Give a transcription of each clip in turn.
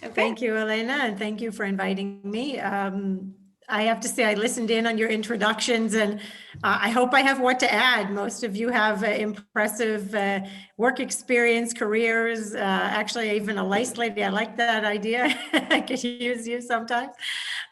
Okay. Thank you, Elena, and thank you for inviting me. I have to say, I listened in on your introductions, and I hope I have what to add. Most of you have impressive work experience, careers. Actually, even a lice lady. I like that idea. I could use you sometimes.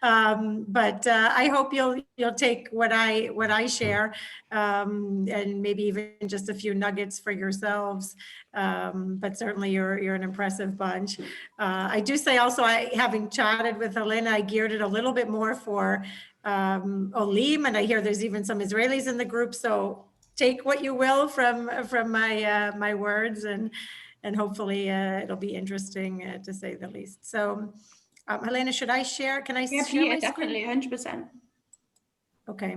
But I hope you'll take what I share, and maybe even just a few nuggets for yourselves. But certainly you're an impressive bunch. I do say also, having chatted with Elena, I geared it a little bit more for Olim, and I hear there's even some Israelis in the group. So take what you will from my my words, and hopefully it'll be interesting to say the least. So, Helena, should I share? Can I share Yeah, my definitely, screen? 100%. Okay.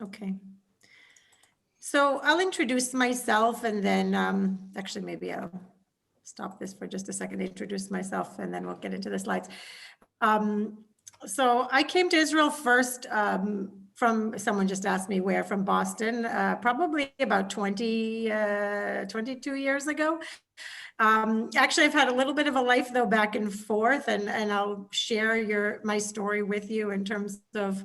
Okay. So I'll introduce myself, and then actually maybe I'll stop this for just a second to introduce myself, and then we'll get into the slides. So I came to Israel first from, someone just asked me where, from Boston, probably about 22 years ago. Actually, I've had a little bit of a life though, back and forth, and I'll share my story with you in terms of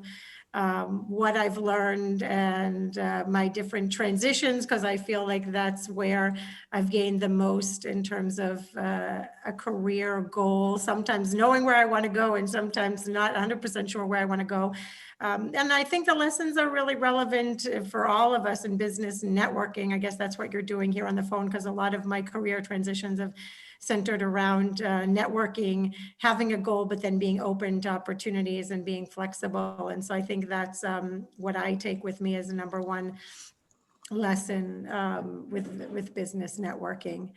what I've learned and my different transitions, because I feel like that's where I've gained the most in terms of a career goal, sometimes knowing where I want to go and sometimes not 100% sure where I want to go. And I think the lessons are really relevant for all of us in business and networking. I guess that's what you're doing here on the phone, because a lot of my career transitions have centered around networking, having a goal, but then being open to opportunities and being flexible. And so I think that's what I take with me as a number one lesson with business networking.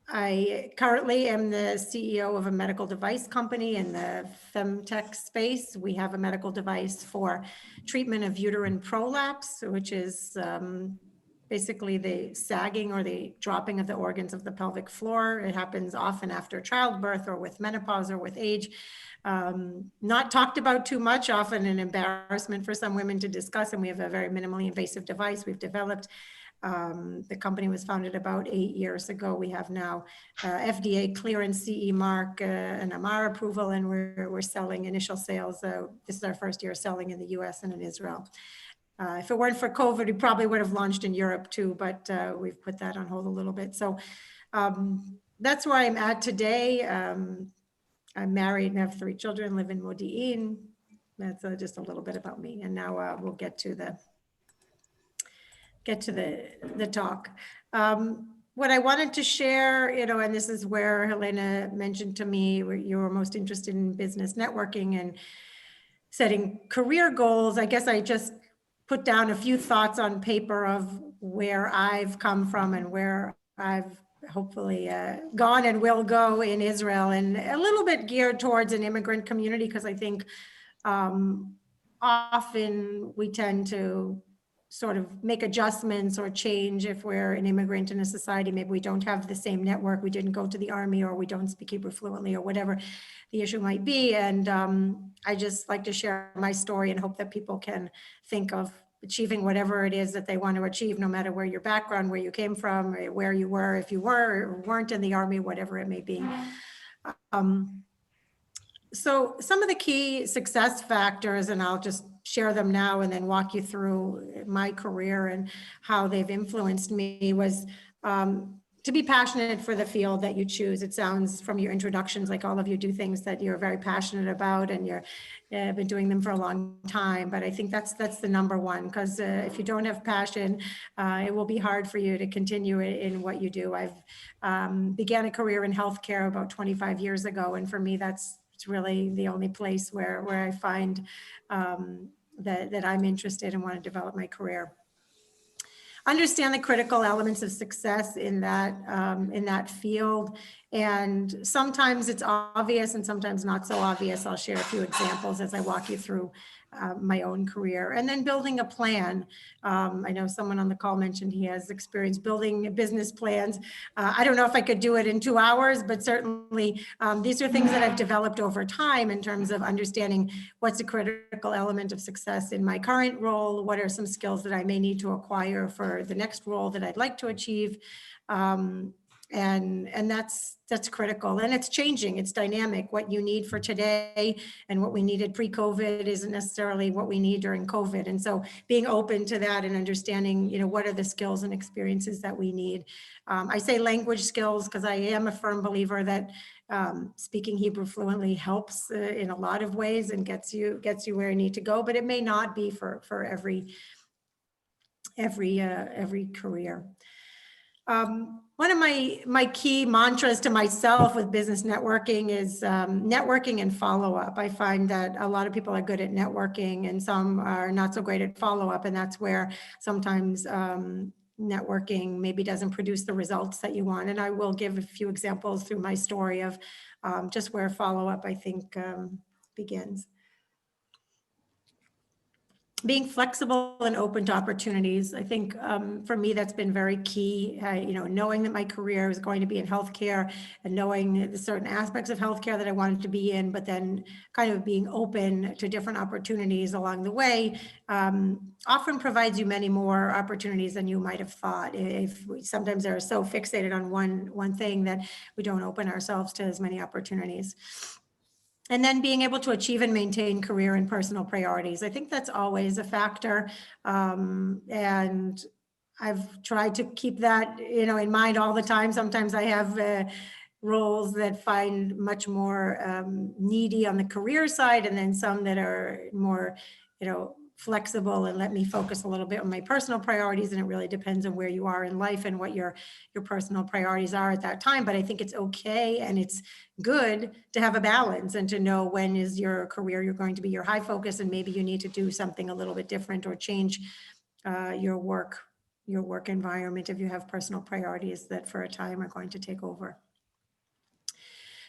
I currently am the CEO of a medical device company in the FEMTech space. We have a medical device for treatment of uterine prolapse, which is basically the sagging or the dropping of the organs of the pelvic floor. It happens often after childbirth or with menopause or with age. Not talked about too much, often an embarrassment for some women to discuss, and we have a very minimally invasive device we've developed. The company was founded about 8 years ago. We have now FDA clearance, CE mark, and MR approval, and we're selling initial sales. This is our first year selling in the US and in Israel. If it weren't for COVID, we probably would have launched in Europe too, but we've put that on hold a little bit. So that's where I'm at today. I'm married and have 3 children, live in Modi'in. That's just a little bit about me. And now we'll get to the talk. What I wanted to share, and this is where Helena mentioned to me, where you were most interested in business networking and setting career goals. I guess I just put down a few thoughts on paper of where I've come from and where I've hopefully gone and will go in Israel, and a little bit geared towards an immigrant community, because I think often we tend to sort of make adjustments or change if we're an immigrant in a society. Maybe we don't have the same network, we didn't go to the army, or we don't speak Hebrew fluently, or whatever the issue might be. And I just like to share my story and hope that people can think of achieving whatever it is that they want to achieve, no matter where your background, where you came from, or where you were, if you were or weren't in the army, whatever it may be. So some of the key success factors, and I'll just share them now and then walk you through my career and how they've influenced me, was to be passionate for the field that you choose. It sounds from your introductions like all of you do things that you're very passionate about, and you're been doing them for a long time. But I think that's the number one, because if you don't have passion, it will be hard for you to continue in what you do. I've began a career in healthcare about 25 years ago, and for me, it's really the only place where I find that I'm interested and want to develop my career. Understand the critical elements of success in that field. And sometimes it's obvious and sometimes not so obvious. I'll share a few examples as I walk you through my own career. And then building a plan. I know someone on the call mentioned he has experience building business plans. I don't know if I could do it in 2 hours, but certainly these are things that I've developed over time in terms of understanding what's a critical element of success in my current role, what are some skills that I may need to acquire for the next role that I'd like to achieve. And that's critical, and it's changing, it's dynamic. What you need for today and what we needed pre-COVID isn't necessarily what we need during COVID. And so being open to that and understanding, what are the skills and experiences that we need. I say language skills because I am a firm believer that speaking Hebrew fluently helps in a lot of ways and gets you where you need to go, but it may not be for every career. One of my key mantras to myself with business networking is networking and follow-up. I find that a lot of people are good at networking and some are not so great at follow-up, and that's where sometimes networking maybe doesn't produce the results that you want. And I will give a few examples through my story of just where follow-up, I think, begins. Being flexible and open to opportunities. I think for me, that's been very key. Knowing that my career is going to be in healthcare and knowing the certain aspects of healthcare that I wanted to be in, but then kind of being open to different opportunities along the way often provides you many more opportunities than you might have thought. If we sometimes are so fixated on one thing that we don't open ourselves to as many opportunities. And then being able to achieve and maintain career and personal priorities. I think that's always a factor. And I've tried to keep that, in mind all the time. Sometimes I have roles that find much more needy on the career side, and then some that are more, flexible and let me focus a little bit on my personal priorities. And it really depends on where you are in life and what your personal priorities are at that time. But I think it's okay and it's good to have a balance and to know when is your career, you're going to be your high focus, and maybe you need to do something a little bit different or change your work environment if you have personal priorities that for a time are going to take over.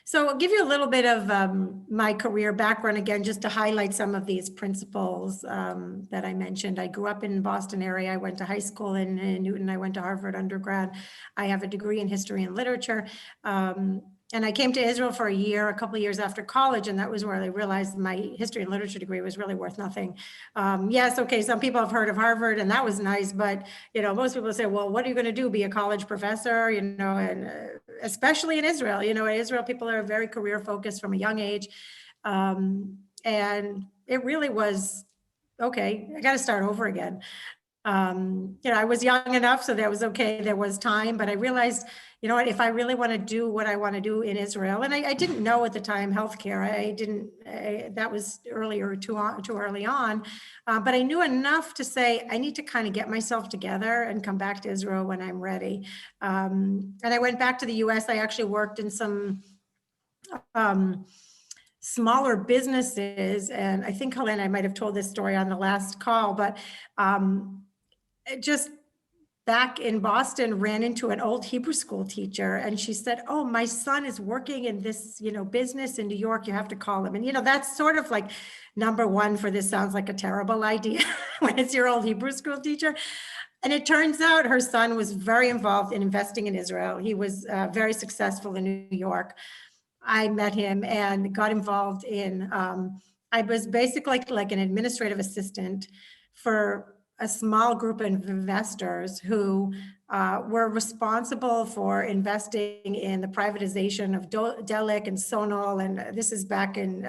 So I'll give you a little bit of my career background again, just to highlight some of these principles that I mentioned. I grew up in the Boston area. I went to high school in Newton. I went to Harvard undergrad. I have a degree in history and literature. And I came to Israel for a couple of years after college, and that was where I realized my history and literature degree was really worth nothing. Yes, okay, some people have heard of Harvard, and that was nice, but most people say, well, what are you going to do? Be a college professor? And especially in Israel, in Israel, people are very career focused from a young age, and it really was okay. I got to start over again. I was young enough, so that was okay. There was time, but I realized, if I really want to do what I want to do in Israel, and I didn't know at the time healthcare, that was too early on, but I knew enough to say, I need to kind of get myself together and come back to Israel when I'm ready. And I went back to the US. I actually worked in some smaller businesses. And I think, Helene, I might've told this story on the last call, but just back in Boston, ran into an old Hebrew school teacher, and she said, oh, my son is working in this, business in New York, you have to call him. And, that's sort of like number one for this sounds like a terrible idea when it's your old Hebrew school teacher. And it turns out her son was very involved in investing in Israel. He was very successful in New York. I met him and got involved in, I was basically like an administrative assistant for a small group of investors who were responsible for investing in the privatization of Delek and Sonal. And this is back in,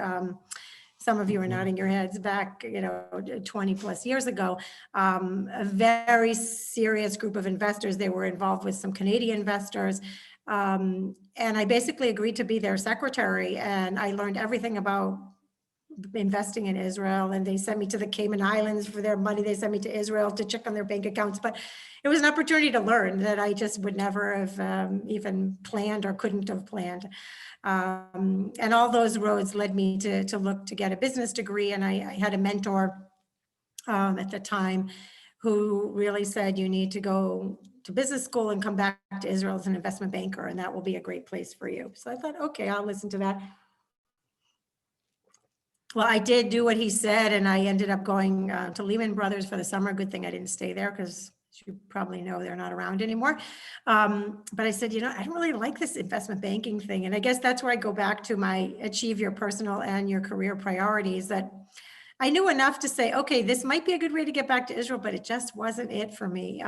some of you are nodding your heads, back 20 plus years ago. A very serious group of investors. They were involved with some Canadian investors. And I basically agreed to be their secretary, and I learned everything about investing in Israel, and they sent me to the Cayman Islands for their money. They sent me to Israel to check on their bank accounts, but it was an opportunity to learn that I just would never have even planned or couldn't have planned. And all those roads led me to look to get a business degree. And I had a mentor at the time who really said, you need to go to business school and come back to Israel as an investment banker, and that will be a great place for you. So I thought, okay, I'll listen to that. Well, I did do what he said, and I ended up going to Lehman Brothers for the summer. Good thing I didn't stay there, because as you probably know, they're not around anymore. But I said, I don't really like this investment banking thing. And I guess that's where I go back to my achieve your personal and your career priorities, that I knew enough to say, okay, this might be a good way to get back to Israel, but it just wasn't it for me.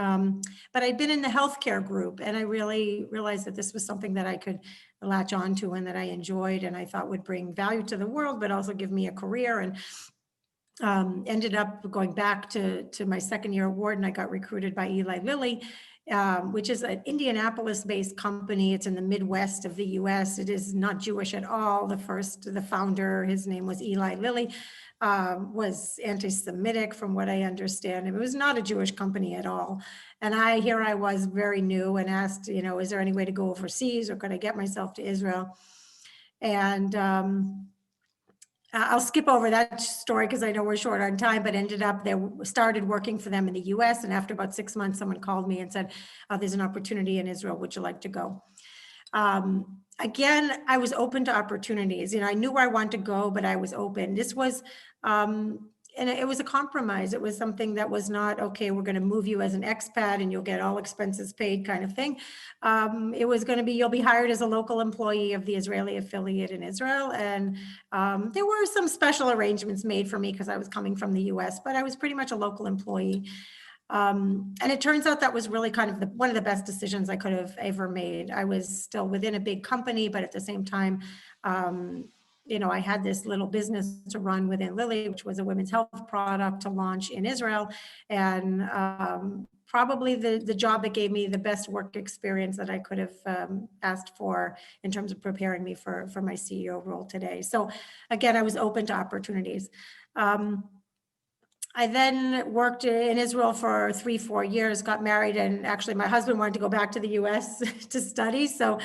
But I'd been in the healthcare group, and I really realized that this was something that I could latch onto and that I enjoyed and I thought would bring value to the world, but also give me a career. And ended up going back to my second year award, and I got recruited by Eli Lilly, which is an Indianapolis-based company. It's in the Midwest of the US. It is not Jewish at all. The founder, his name was Eli Lilly, was anti-Semitic from what I understand. It was not a Jewish company at all. And here I was very new and asked, is there any way to go overseas or could I get myself to Israel? And I'll skip over that story because I know we're short on time, but ended up started working for them in the US. And after about 6 months, someone called me and said, there's an opportunity in Israel. Would you like to go? Again, I was open to opportunities. I knew where I wanted to go, but I was open. This was, and it was a compromise. It was something that was not, okay, we're going to move you as an expat and you'll get all expenses paid kind of thing. It was going to be, you'll be hired as a local employee of the Israeli affiliate in Israel. And there were some special arrangements made for me because I was coming from the US, but I was pretty much a local employee. And it turns out that was really kind of one of the best decisions I could have ever made. I was still within a big company, but at the same time, I had this little business to run within Lilly, which was a women's health product to launch in Israel. And probably the job that gave me the best work experience that I could have asked for in terms of preparing me for my CEO role today. So again, I was open to opportunities. I then worked in Israel for 3-4 years, got married, and actually my husband wanted to go back to the US to study. So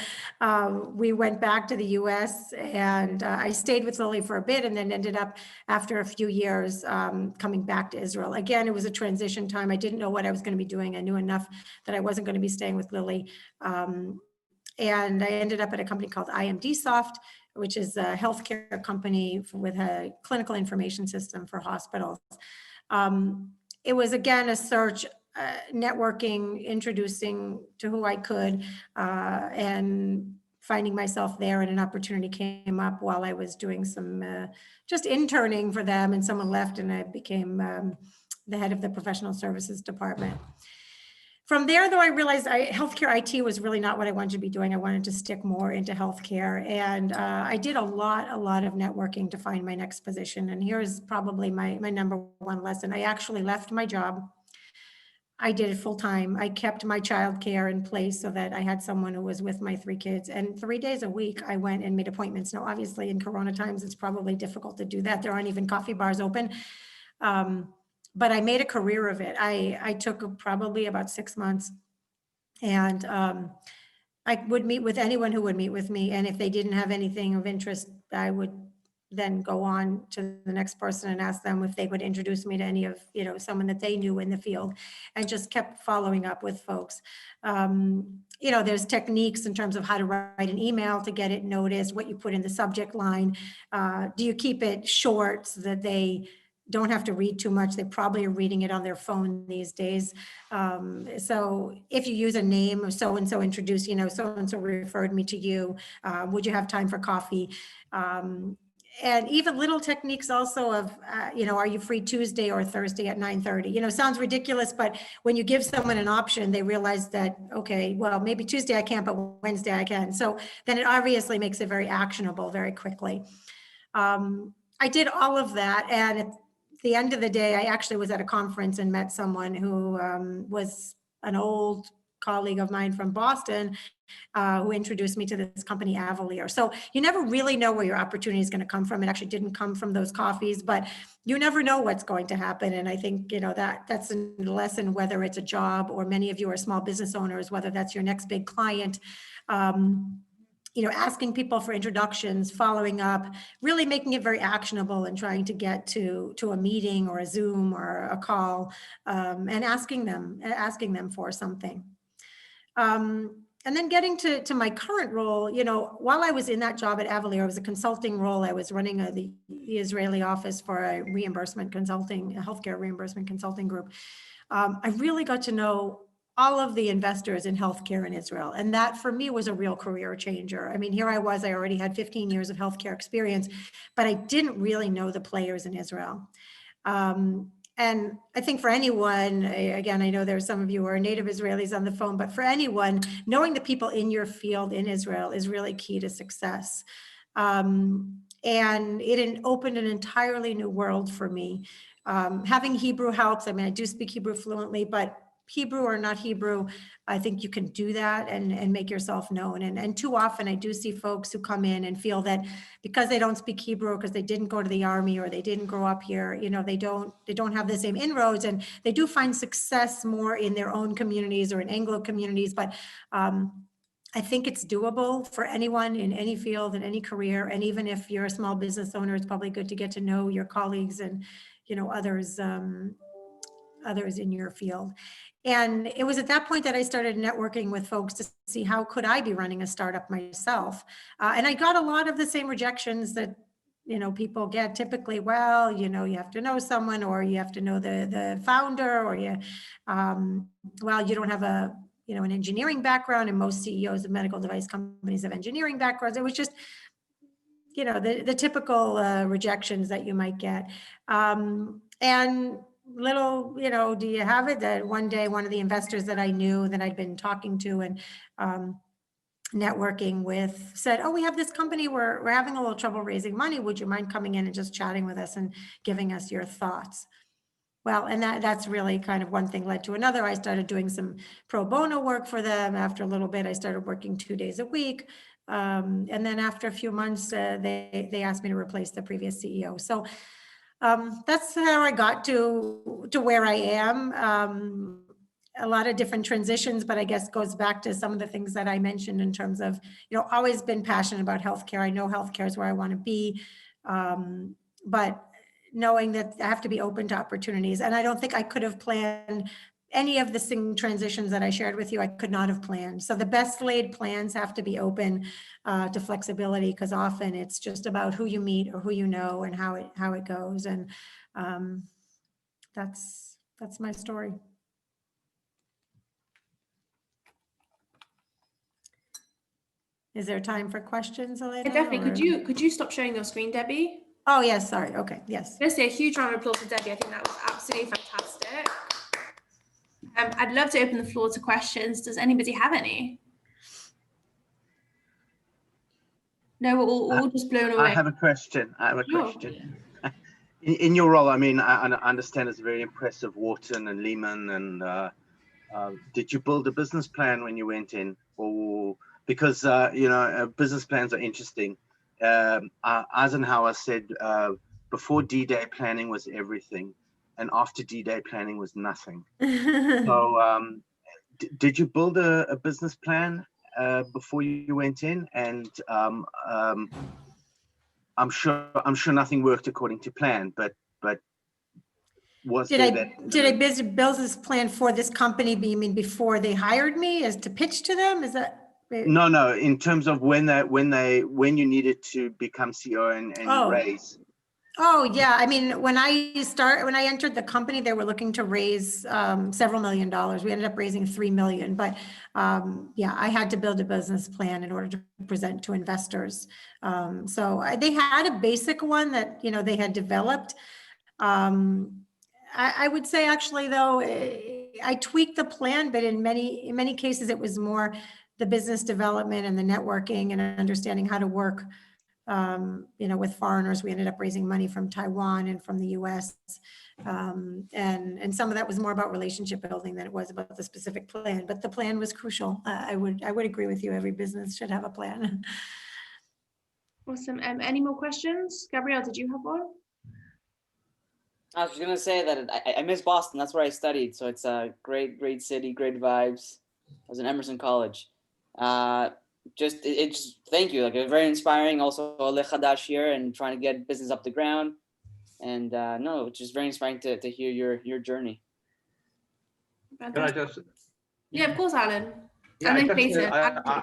we went back to the US and I stayed with Lilly for a bit and then ended up after a few years coming back to Israel. Again, it was a transition time. I didn't know what I was going to be doing. I knew enough that I wasn't going to be staying with Lilly. And I ended up at a company called IMDsoft, which is a healthcare company with a clinical information system for hospitals. It was, again, a search, networking, introducing to who I could, and finding myself there, and an opportunity came up while I was doing some just interning for them, and someone left and I became the head of the professional services department. From there, though, I realized healthcare IT was really not what I wanted to be doing. I wanted to stick more into healthcare. And I did a lot of networking to find my next position. And here's probably my number one lesson. I actually left my job. I did it full time. I kept my childcare in place so that I had someone who was with my 3 kids. And 3 days a week, I went and made appointments. Now, obviously, in Corona times, it's probably difficult to do that. There aren't even coffee bars open. But I made a career of it. I took probably about 6 months, and I would meet with anyone who would meet with me. And if they didn't have anything of interest, I would then go on to the next person and ask them if they would introduce me to any of, someone that they knew in the field, and just kept following up with folks. There's techniques in terms of how to write an email to get it noticed, what you put in the subject line. Do you keep it short so that they don't have to read too much? They probably are reading it on their phone these days. So if you use a name of so-and-so introduced, so-and-so referred me to you, would you have time for coffee? And even little techniques also of, are you free Tuesday or Thursday at 9:30? Sounds ridiculous, but when you give someone an option, they realize that, okay, well, maybe Tuesday I can't, but Wednesday I can. So then it obviously makes it very actionable very quickly. I did all of that. And at the end of the day, I actually was at a conference and met someone who was an old colleague of mine from Boston, who introduced me to this company, Avalier. So you never really know where your opportunity is going to come from. It actually didn't come from those coffees, but you never know what's going to happen. And I think, that's a lesson, whether it's a job or many of you are small business owners, whether that's your next big client, asking people for introductions, following up, really making it very actionable and trying to get to a meeting or a Zoom or a call, and asking them for something. And then getting to my current role, while I was in that job at Avalier, it was a consulting role. I was running the Israeli office for a healthcare reimbursement consulting group. I really got to know all of the investors in healthcare in Israel. And that for me was a real career changer. I mean, here I was, I already had 15 years of healthcare experience, but I didn't really know the players in Israel. And I think for anyone, again, I know there's some of you who are native Israelis on the phone, but for anyone, knowing the people in your field in Israel is really key to success. And it opened an entirely new world for me. Having Hebrew helps. I mean, I do speak Hebrew fluently, but Hebrew or not Hebrew, I think you can do that and make yourself known. And too often I do see folks who come in and feel that because they don't speak Hebrew, because they didn't go to the army or they didn't grow up here, you know, they don't have the same inroads, and they do find success more in their own communities or in Anglo communities. But I think it's doable for anyone in any field, in any career. And even if you're a small business owner, it's probably good to get to know your colleagues and, you know, others in your field. And it was at that point that I started networking with folks to see how could I be running a startup myself. And I got a lot of the same rejections that, you know, people get typically. Well, you know, you have to know someone, or you have to know the founder, or well, you don't have an engineering background, and most CEOs of medical device companies have engineering backgrounds. It was just, you know, the typical rejections that you might get. And little, you know, do you have it that one day one of the investors that I knew that I'd been talking to and networking with said, oh, we have this company, we're having a little trouble raising money. Would you mind coming in and just chatting with us and giving us your thoughts? Well, and that's really kind of one thing led to another. I started doing some pro bono work for them. After a little bit, I started working 2 days a week. And then after a few months, they asked me to replace the previous CEO. So that's how I got to where I am. A lot of different transitions, but I guess goes back to some of the things that I mentioned in terms of, you know, always been passionate about healthcare. I know healthcare is where I want to be, but knowing that I have to be open to opportunities. And I don't think I could have planned any of the transitions that I shared with you. I could not have planned. So the best laid plans have to be open to flexibility, because often it's just about who you meet or who you know and how it goes. And that's my story. Is there time for questions, Elena? Yeah, definitely. Could you stop sharing your screen, Debbie? Oh, yes, sorry. Okay, yes. Let's say a huge round of applause for Debbie. I think that was absolutely fantastic. I'd love to open the floor to questions. Does anybody have any? No, we're all just blown away. I have a question. In your role, I mean, I understand it's very impressive, Wharton and Lehman, and did you build a business plan when you went in? Or because, you know, business plans are interesting. Eisenhower said before D-Day planning was everything, and after D-Day planning was nothing. So did you build a business plan before you went in? And I'm sure nothing worked according to plan, but was did I build this plan for this company? You mean before they hired me, as to pitch to them? Is that? No, in terms of when you needed to become CEO and raise. Oh yeah, I mean, when I entered the company, they were looking to raise several $1 million. We ended up raising 3 million, but yeah, I had to build a business plan in order to present to investors. So they had a basic one that, you know, they had developed. I would say actually though, I tweaked the plan, but in many cases it was more the business development and the networking and understanding how to work, you know, with foreigners. We ended up raising money from Taiwan and from the US. And some of that was more about relationship building than it was about the specific plan, but the plan was crucial. I would agree with you. Every business should have a plan. Awesome. Any more questions? Gabrielle, did you have one? I was going to say that I miss Boston. That's where I studied. So it's a great city, great vibes. I was in Emerson College. Just thank you. Like, it was very inspiring. Also, Ole Chadash here and trying to get business up the ground. And no, it's just very inspiring to hear your journey. Fantastic. Can I just? Yeah, of course, Alan. Yeah,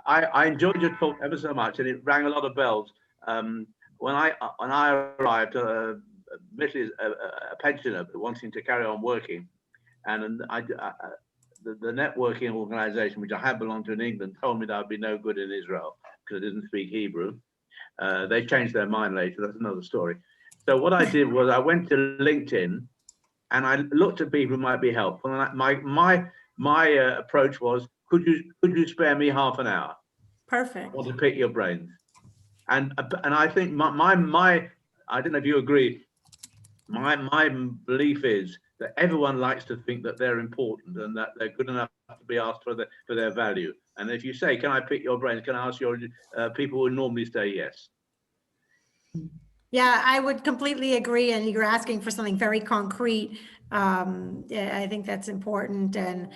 I enjoyed your talk ever so much, and it rang a lot of bells. When I arrived, literally a pensioner wanting to carry on working, and the networking organization, which I had belonged to in England, told me that I'd be no good in Israel because I didn't speak Hebrew. They changed their mind later. That's another story. So what I did was I went to LinkedIn and I looked at people who might be helpful. And my approach was, could you spare me half an hour? Perfect. I want to pick your brains. And I think my I don't know if you agree. My belief is that everyone likes to think that they're important and that they're good enough to be asked for their value. And if you say, "Can I pick your brains? Can I ask your people would normally say yes." Yeah, I would completely agree. And you're asking for something very concrete. Yeah, I think that's important. And,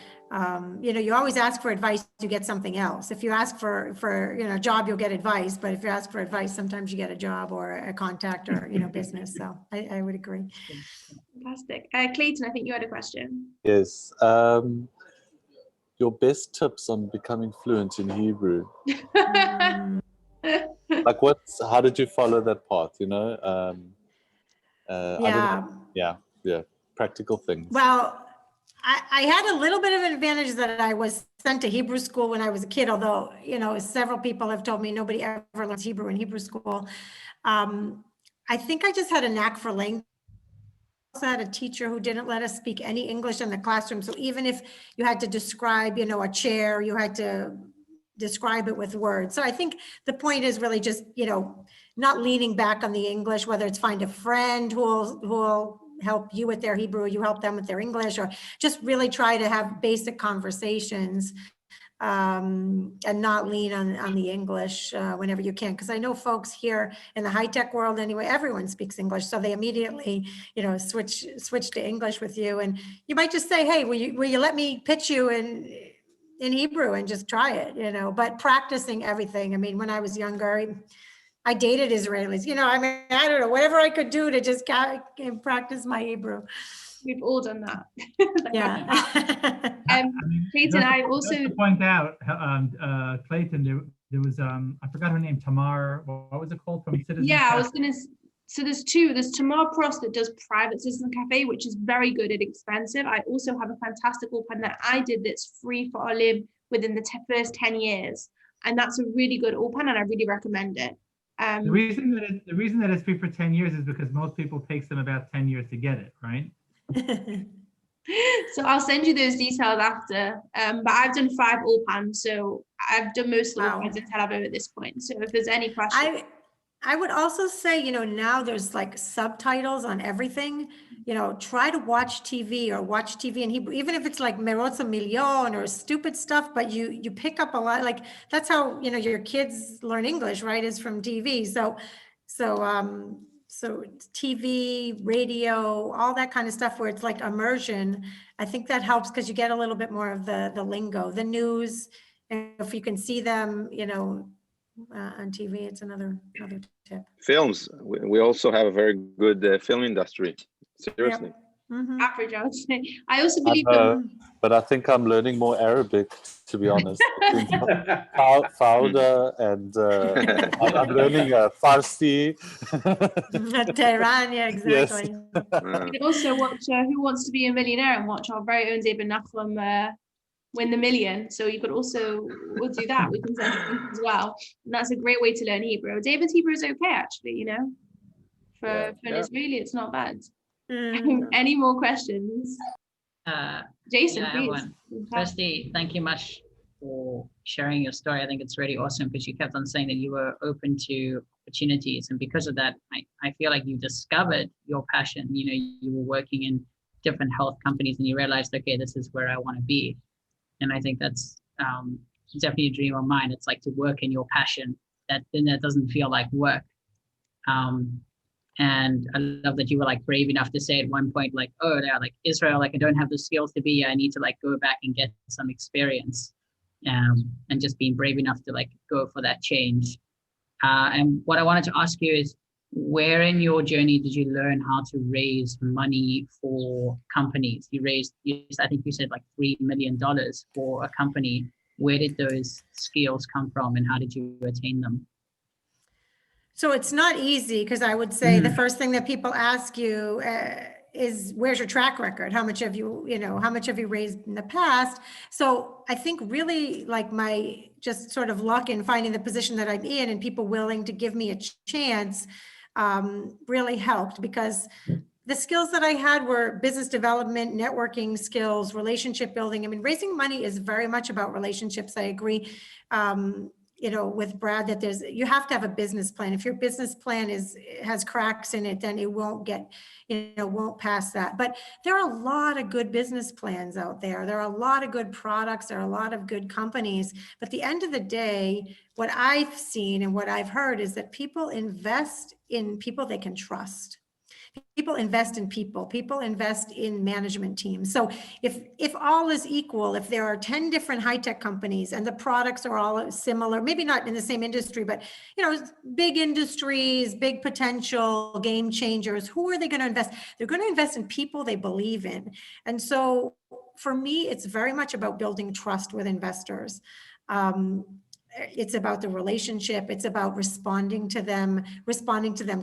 you know, you always ask for advice, you get something else. If you ask for, you know, a job, you'll get advice. But if you ask for advice, sometimes you get a job or a contact or, you know, business. So I would agree. Fantastic. Clayton, I think you had a question. Yes. Your best tips on becoming fluent in Hebrew. Like how did you follow that path, you know? Yeah, practical things. Well, I had a little bit of an advantage that I was sent to Hebrew school when I was a kid, although, you know, several people have told me nobody ever learns Hebrew in Hebrew school. I think I just had a knack for language. I also had a teacher who didn't let us speak any English in the classroom. So even if you had to describe, you know, a chair, you had to describe it with words. So I think the point is really just, you know, not leaning back on the English, whether it's find a friend who will help you with their Hebrew, you help them with their English, or just really try to have basic conversations and not lean on the English whenever you can. Because I know folks here in the high-tech world anyway, everyone speaks English. So they immediately, you know, switch to English with you. And you might just say, hey, will you let me pitch you in Hebrew and just try it, you know, but practicing everything. I mean, when I was younger, I dated Israelis, you know, I mean, I don't know, whatever I could do to just practice my Hebrew. We've all done that. Yeah. Clayton, I also just to point out, Clayton, there was I forgot her name, Tamar. What was it called from Citizen? Yeah, I was gonna. So there's two. There's Tamar Prost that does private Citizen Cafe, which is very good and expensive. I also have a fantastic open that I did that's free for Olim within the first 10 years, and that's a really good open, and I really recommend it. The reason that it's free for 10 years is because most people takes them about 10 years to get it, right? So I'll send you those details after. But I've done 5 Ulpan, so I've done most of the Ulpans in Tel Aviv at this point. So if there's any questions. I would also say, you know, now there's like subtitles on everything, you know, try to watch TV in Hebrew, even if it's like Merotz Million or stupid stuff, but you pick up a lot, like that's how, you know, your kids learn English, right? Is from TV. So TV, radio, all that kind of stuff where it's like immersion. I think that helps because you get a little bit more of the lingo, the news. And if you can see them, you know, on TV, it's another tip. Films. We also have a very good film industry. Seriously. Yep. Mm-hmm. Average, I would say. I also believe but I think I'm learning more Arabic, to be honest. Fauda and I'm learning Farsi. Tehran, yeah, exactly. You can also watch Who Wants to Be a Millionaire and watch our very own David Nachum win the million. So you could also, we'll do that. We can send you as well. And that's a great way to learn Hebrew. David's Hebrew is okay, actually, you know, for an Israeli, it's not bad. Any more questions? Jason, yeah, please. everyone. Firstly, thank you much for sharing your story. I think it's really awesome because you kept on saying that you were open to opportunities. And because of that, I feel like you discovered your passion. You know, you were working in different health companies and you realized, okay, this is where I want to be. And I think that's definitely a dream of mine. It's like to work in your passion, that doesn't feel like work. And I love that you were like brave enough to say at one point, like, oh, yeah, like Israel, like I don't have the skills to be, I need to like go back and get some experience. And just being brave enough to like go for that change. And what I wanted to ask you is, where in your journey did you learn how to raise money for companies? I think you said like $3 million for a company. Where did those skills come from and how did you attain them? So it's not easy because I would say the first thing that people ask you where's your track record? How much have you, how much have you raised in the past? So I think really like my just sort of luck in finding the position that I'm in and people willing to give me a chance really helped, because the skills that I had were business development, networking skills, relationship building. I mean, raising money is very much about relationships. I agree, with Brad that you have to have a business plan. If your business plan has cracks in it, then it won't get, won't pass that. But there are a lot of good business plans out there. There are a lot of good products. There are a lot of good companies. But at the end of the day, what I've seen and what I've heard is that people invest in people they can trust. People invest in people. People invest in management teams. So if all is equal, if there are 10 different high-tech companies and the products are all similar, maybe not in the same industry, but big industries, big potential, game changers, who are they going to invest? They're going to invest in people they believe in. And so for me, it's very much about building trust with investors. It's about the relationship. It's about responding to them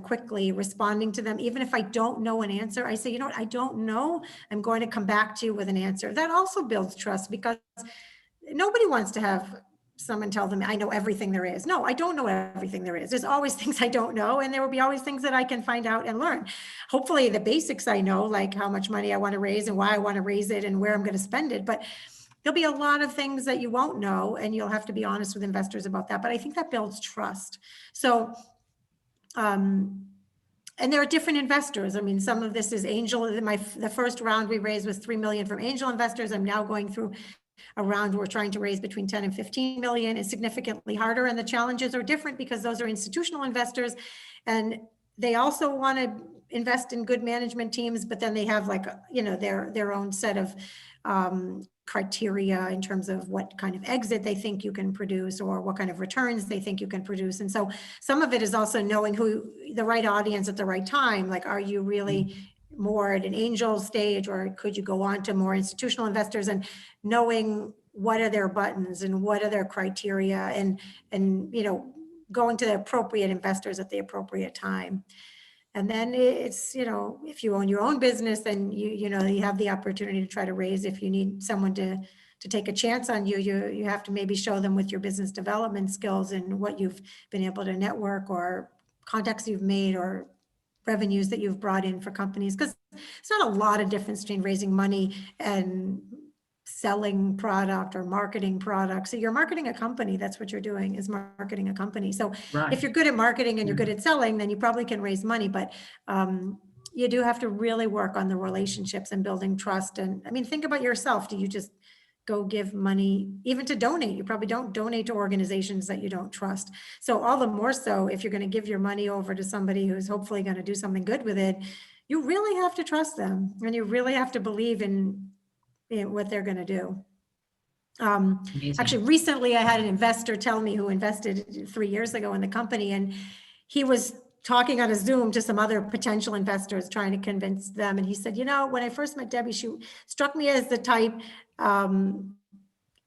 quickly, responding to them. Even if I don't know an answer, I say, you know what, I don't know. I'm going to come back to you with an answer. That also builds trust, because nobody wants to have someone tell them, I know everything there is. No, I don't know everything there is. There's always things I don't know, and there will be always things that I can find out and learn. Hopefully the basics I know, like how much money I want to raise and why I want to raise it and where I'm going to spend it. But there'll be a lot of things that you won't know, and you'll have to be honest with investors about that. But I think that builds trust. So, and there are different investors. I mean, some of this is angel. The first round we raised was 3 million from angel investors. I'm now going through a round we're trying to raise between 10 and 15 million. It's significantly harder, and the challenges are different because those are institutional investors, and they also want to invest in good management teams, but then they have their own set of criteria in terms of what kind of exit they think you can produce or what kind of returns they think you can produce. And so some of it is also knowing who the right audience at the right time. Like, are you really more at an angel stage, or could you go on to more institutional investors, and knowing what are their buttons and what are their criteria, and going to the appropriate investors at the appropriate time. And then it's, if you own your own business, then you have the opportunity to try to raise. If you need someone to take a chance on you, you have to maybe show them with your business development skills and what you've been able to network, or contacts you've made, or revenues that you've brought in for companies. Because it's not a lot of difference between raising money and selling product or marketing products. So you're marketing a company. That's what you're doing, is marketing a company. So Right. if you're good at marketing and you're good at selling, then you probably can raise money. But you do have to really work on the relationships and building trust. And I mean, think about yourself. Do you just go give money, even to donate? You probably don't donate to organizations that you don't trust. So all the more so, if you're going to give your money over to somebody who's hopefully going to do something good with it, you really have to trust them, and you really have to believe in what they're going to do. Actually, recently I had an investor tell me, who invested 3 years ago in the company, and he was talking on a Zoom to some other potential investors, trying to convince them. And he said, when I first met Debbie, she struck me as the type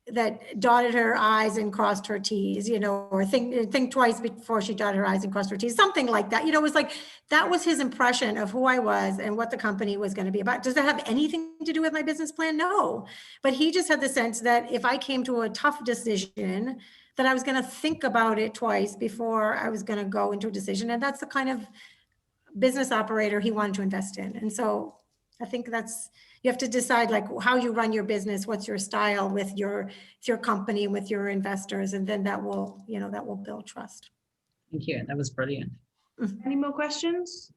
that dotted her I's and crossed her T's, or think twice before she dotted her I's and crossed her T's, something like that. It was like, that was his impression of who I was and what the company was going to be about. Does that have anything to do with my business plan? No. But he just had the sense that if I came to a tough decision, that I was going to think about it twice before I was going to go into a decision. And that's the kind of business operator he wanted to invest in. And so I think you have to decide like how you run your business, what's your style with your company, with your investors, and then that will build trust. Thank you. That was brilliant. Any more questions?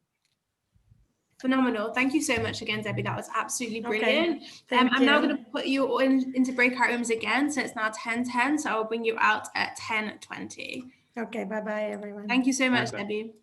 Phenomenal. Thank you so much again, Debbie. That was absolutely brilliant. Okay. I'm now going to put you into breakout rooms again. So it's now 10:10. So I'll bring you out at 10:20. Okay. Bye-bye, everyone. Thank you so much, Okay. Debbie.